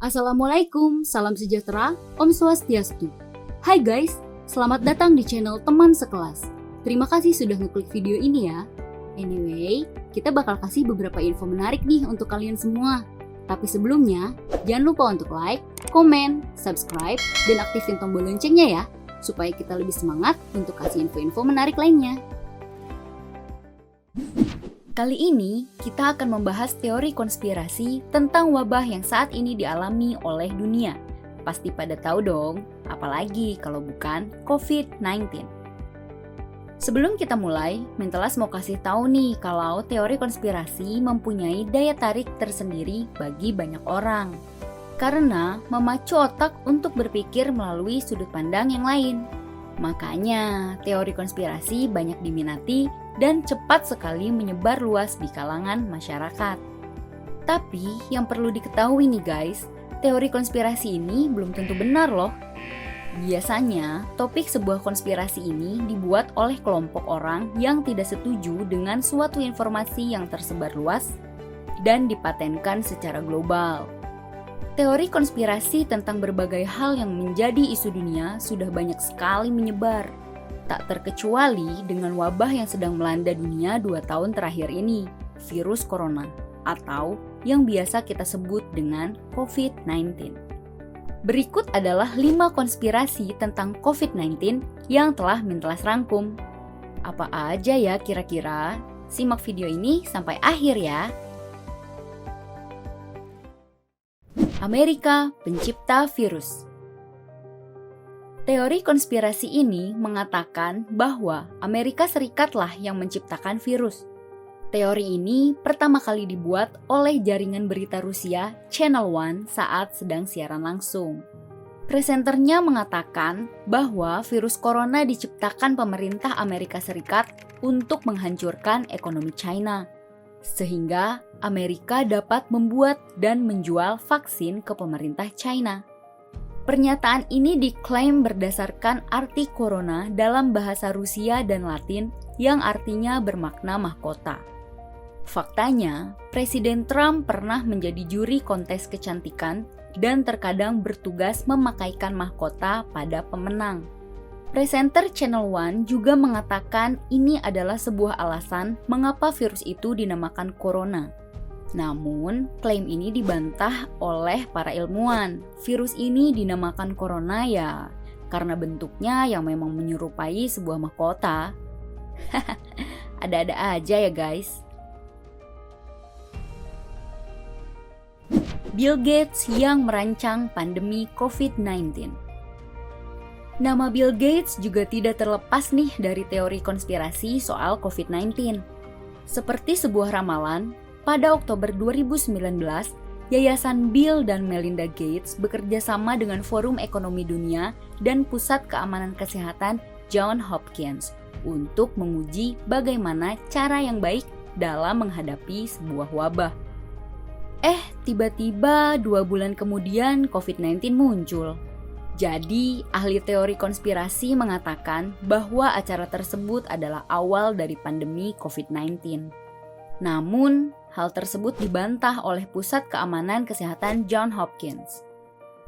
Assalamualaikum, salam sejahtera, Om Swastiastu. Hai guys, selamat datang di channel Teman Sekelas. Terima kasih sudah ngeklik video ini ya. Anyway, kita bakal kasih beberapa info menarik nih untuk kalian semua. Tapi sebelumnya, jangan lupa untuk like, komen, subscribe, dan aktifin tombol loncengnya ya, supaya kita lebih semangat untuk kasih info-info menarik lainnya. Kali ini, kita akan membahas teori konspirasi tentang wabah yang saat ini dialami oleh dunia. Pasti pada tahu dong, apalagi kalau bukan COVID-19. Sebelum kita mulai, Mentelas mau kasih tahu nih kalau teori konspirasi mempunyai daya tarik tersendiri bagi banyak orang. Karena memacu otak untuk berpikir melalui sudut pandang yang lain. Makanya, teori konspirasi banyak diminati dan cepat sekali menyebar luas di kalangan masyarakat. Tapi, yang perlu diketahui nih guys, teori konspirasi ini belum tentu benar loh. Biasanya, topik sebuah konspirasi ini dibuat oleh kelompok orang yang tidak setuju dengan suatu informasi yang tersebar luas dan dipatenkan secara global. Teori konspirasi tentang berbagai hal yang menjadi isu dunia sudah banyak sekali menyebar. Tak terkecuali dengan wabah yang sedang melanda dunia 2 tahun terakhir ini, virus corona, atau yang biasa kita sebut dengan COVID-19. Berikut adalah 5 konspirasi tentang COVID-19 yang telah Mentelas rangkum. Apa aja ya kira-kira? Simak video ini sampai akhir ya. Amerika, pencipta virus. Teori konspirasi ini mengatakan bahwa Amerika Serikatlah yang menciptakan virus. Teori ini pertama kali dibuat oleh jaringan berita Rusia Channel One saat sedang siaran langsung. Presenternya mengatakan bahwa virus corona diciptakan pemerintah Amerika Serikat untuk menghancurkan ekonomi China, sehingga Amerika dapat membuat dan menjual vaksin ke pemerintah China. Pernyataan ini diklaim berdasarkan arti corona dalam bahasa Rusia dan Latin yang artinya bermakna mahkota. Faktanya, Presiden Trump pernah menjadi juri kontes kecantikan dan terkadang bertugas memakaikan mahkota pada pemenang. Presenter Channel One juga mengatakan ini adalah sebuah alasan mengapa virus itu dinamakan corona. Namun, klaim ini dibantah oleh para ilmuwan. Virus ini dinamakan corona ya karena bentuknya yang memang menyerupai sebuah mahkota. Ada-ada aja ya guys. Bill Gates yang merancang pandemi COVID-19. Nama Bill Gates juga tidak terlepas nih dari teori konspirasi soal COVID-19. Seperti sebuah ramalan, pada Oktober 2019, Yayasan Bill dan Melinda Gates bekerja sama dengan Forum Ekonomi Dunia dan Pusat Keamanan Kesehatan Johns Hopkins untuk menguji bagaimana cara yang baik dalam menghadapi sebuah wabah. Tiba-tiba 2 bulan kemudian COVID-19 muncul. Jadi, ahli teori konspirasi mengatakan bahwa acara tersebut adalah awal dari pandemi COVID-19. Namun, hal tersebut dibantah oleh Pusat Keamanan Kesehatan Johns Hopkins.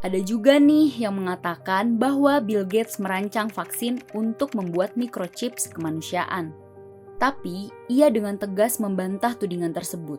Ada juga nih yang mengatakan bahwa Bill Gates merancang vaksin untuk membuat microchips kemanusiaan. Tapi, ia dengan tegas membantah tudingan tersebut.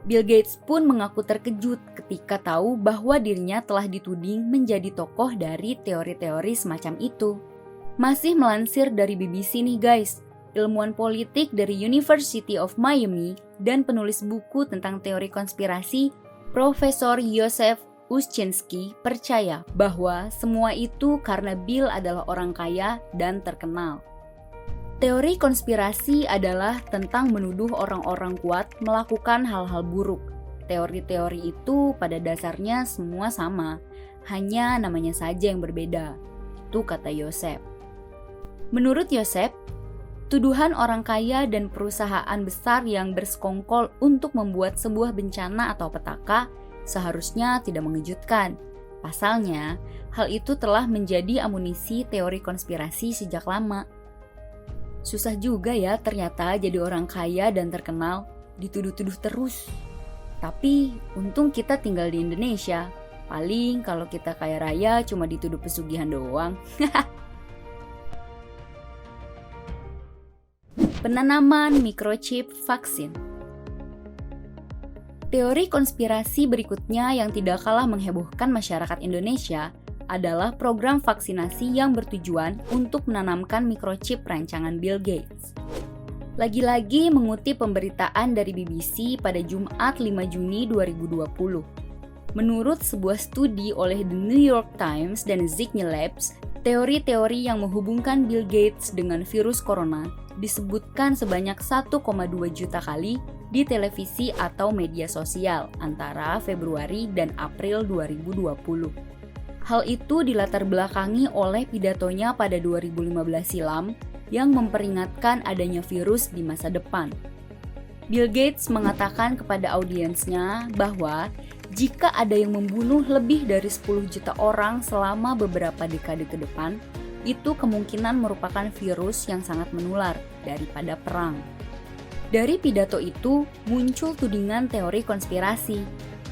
Bill Gates pun mengaku terkejut ketika tahu bahwa dirinya telah dituding menjadi tokoh dari teori-teori semacam itu. Masih melansir dari BBC nih guys, ilmuwan politik dari University of Miami dan penulis buku tentang teori konspirasi, Profesor Joseph Uschinsky percaya bahwa semua itu karena Bill adalah orang kaya dan terkenal. Teori konspirasi adalah tentang menuduh orang-orang kuat melakukan hal-hal buruk. Teori-teori itu pada dasarnya semua sama, hanya namanya saja yang berbeda. Itu kata Joseph. Menurut Joseph, tuduhan orang kaya dan perusahaan besar yang bersekongkol untuk membuat sebuah bencana atau petaka seharusnya tidak mengejutkan. Pasalnya, hal itu telah menjadi amunisi teori konspirasi sejak lama. Susah juga ya ternyata jadi orang kaya dan terkenal, dituduh-tuduh terus. Tapi untung kita tinggal di Indonesia, Paling kalau kita kaya raya cuma dituduh pesugihan doang. Penanaman microchip vaksin. Teori konspirasi berikutnya yang tidak kalah menghebohkan masyarakat Indonesia adalah program vaksinasi yang bertujuan untuk menanamkan microchip rancangan Bill Gates. Lagi-lagi mengutip pemberitaan dari BBC pada Jumat 5 Juni 2020. Menurut sebuah studi oleh The New York Times dan Zygny Labs, teori-teori yang menghubungkan Bill Gates dengan virus corona disebutkan sebanyak 1,2 juta kali di televisi atau media sosial antara Februari dan April 2020. Hal itu dilatar belakangi oleh pidatonya pada 2015 silam yang memperingatkan adanya virus di masa depan. Bill Gates mengatakan kepada audiensnya bahwa jika ada yang membunuh lebih dari 10 juta orang selama beberapa dekade ke depan, itu kemungkinan merupakan virus yang sangat menular daripada perang. Dari pidato itu muncul tudingan teori konspirasi.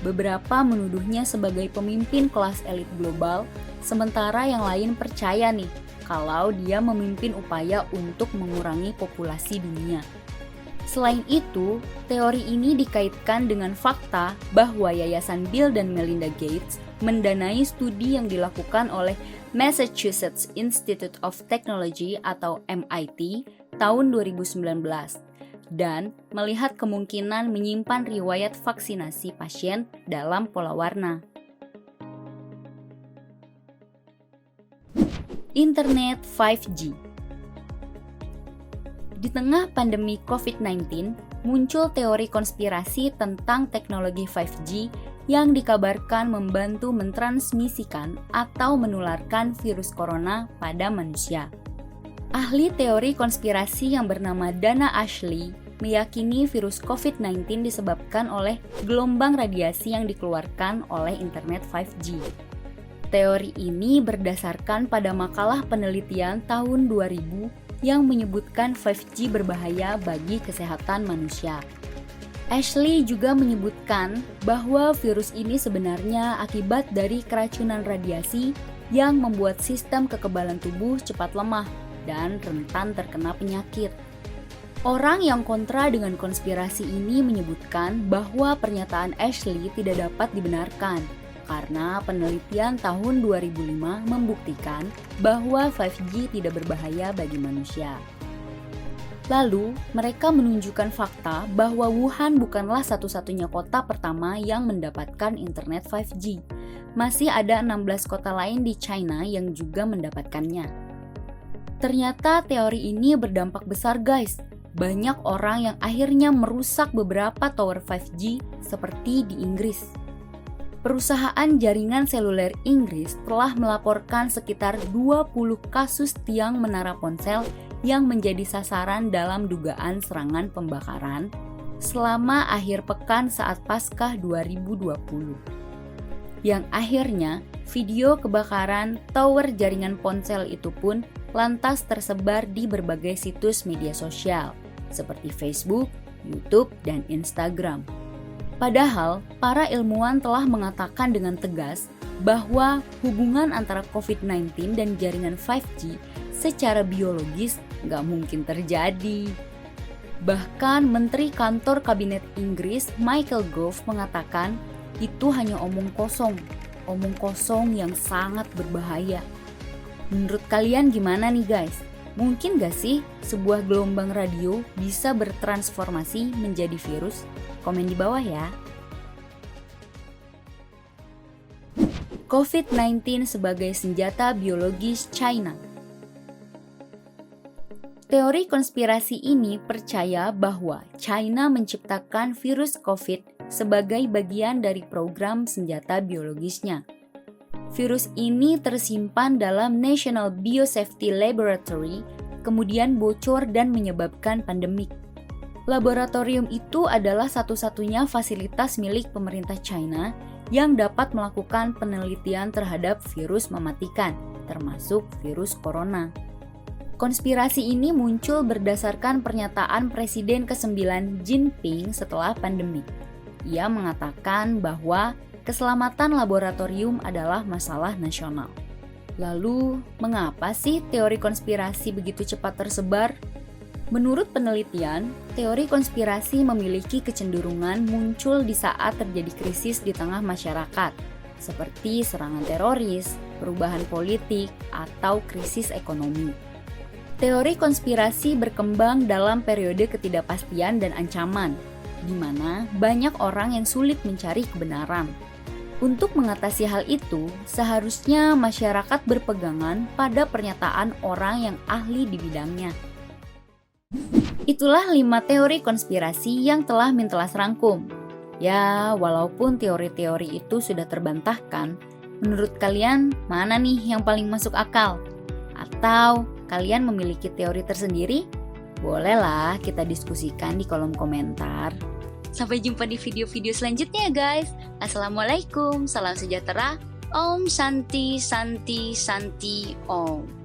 Beberapa menuduhnya sebagai pemimpin kelas elit global, sementara yang lain percaya nih kalau dia memimpin upaya untuk mengurangi populasi dunia. Selain itu, teori ini dikaitkan dengan fakta bahwa Yayasan Bill dan Melinda Gates mendanai studi yang dilakukan oleh Massachusetts Institute of Technology atau MIT tahun 2019 dan melihat kemungkinan menyimpan riwayat vaksinasi pasien dalam pola warna. Internet 5G. Di tengah pandemi COVID-19, muncul teori konspirasi tentang teknologi 5G yang dikabarkan membantu mentransmisikan atau menularkan virus corona pada manusia. Ahli teori konspirasi yang bernama Dana Ashley meyakini virus COVID-19 disebabkan oleh gelombang radiasi yang dikeluarkan oleh internet 5G. Teori ini berdasarkan pada makalah penelitian tahun 2000 yang menyebutkan 5G berbahaya bagi kesehatan manusia. Ashley juga menyebutkan bahwa virus ini sebenarnya akibat dari keracunan radiasi yang membuat sistem kekebalan tubuh cepat lemah dan rentan terkena penyakit. Orang yang kontra dengan konspirasi ini menyebutkan bahwa pernyataan Ashley tidak dapat dibenarkan karena penelitian tahun 2005 membuktikan bahwa 5G tidak berbahaya bagi manusia. Lalu, mereka menunjukkan fakta bahwa Wuhan bukanlah satu-satunya kota pertama yang mendapatkan internet 5G. Masih ada 16 kota lain di China yang juga mendapatkannya. Ternyata teori ini berdampak besar guys. Banyak orang yang akhirnya merusak beberapa tower 5G seperti di Inggris. Perusahaan jaringan seluler Inggris telah melaporkan sekitar 20 kasus tiang menara ponsel yang menjadi sasaran dalam dugaan serangan pembakaran selama akhir pekan saat Paskah 2020. Yang akhirnya, video kebakaran tower jaringan ponsel itu pun lantas tersebar di berbagai situs media sosial seperti Facebook, YouTube, dan Instagram. Padahal, para ilmuwan telah mengatakan dengan tegas bahwa hubungan antara COVID-19 dan jaringan 5G secara biologis nggak mungkin terjadi. Bahkan Menteri Kantor Kabinet Inggris Michael Gove mengatakan itu hanya omong kosong yang sangat berbahaya. Menurut kalian gimana nih guys? Mungkin gak sih sebuah gelombang radio bisa bertransformasi menjadi virus? Komen di bawah ya. COVID-19 sebagai senjata biologis China. Teori konspirasi ini percaya bahwa China menciptakan virus COVID sebagai bagian dari program senjata biologisnya. Virus ini tersimpan dalam National Biosafety Laboratory, kemudian bocor dan menyebabkan pandemik. Laboratorium itu adalah satu-satunya fasilitas milik pemerintah China yang dapat melakukan penelitian terhadap virus mematikan, termasuk virus corona. Konspirasi ini muncul berdasarkan pernyataan Presiden ke-9 Jinping setelah pandemi. Ia mengatakan bahwa keselamatan laboratorium adalah masalah nasional. Lalu, mengapa sih teori konspirasi begitu cepat tersebar? Menurut penelitian, teori konspirasi memiliki kecenderungan muncul di saat terjadi krisis di tengah masyarakat, seperti serangan teroris, perubahan politik, atau krisis ekonomi. Teori konspirasi berkembang dalam periode ketidakpastian dan ancaman, di mana banyak orang yang sulit mencari kebenaran. Untuk mengatasi hal itu, seharusnya masyarakat berpegangan pada pernyataan orang yang ahli di bidangnya. Itulah 5 teori konspirasi yang telah Mintelas rangkum. Ya, walaupun teori-teori itu sudah terbantahkan, menurut kalian mana nih yang paling masuk akal? Atau kalian memiliki teori tersendiri? Bolehlah kita diskusikan di kolom komentar. Sampai jumpa di video-video selanjutnya ya guys. Assalamualaikum, salam sejahtera, Om Shanti Shanti Shanti Om.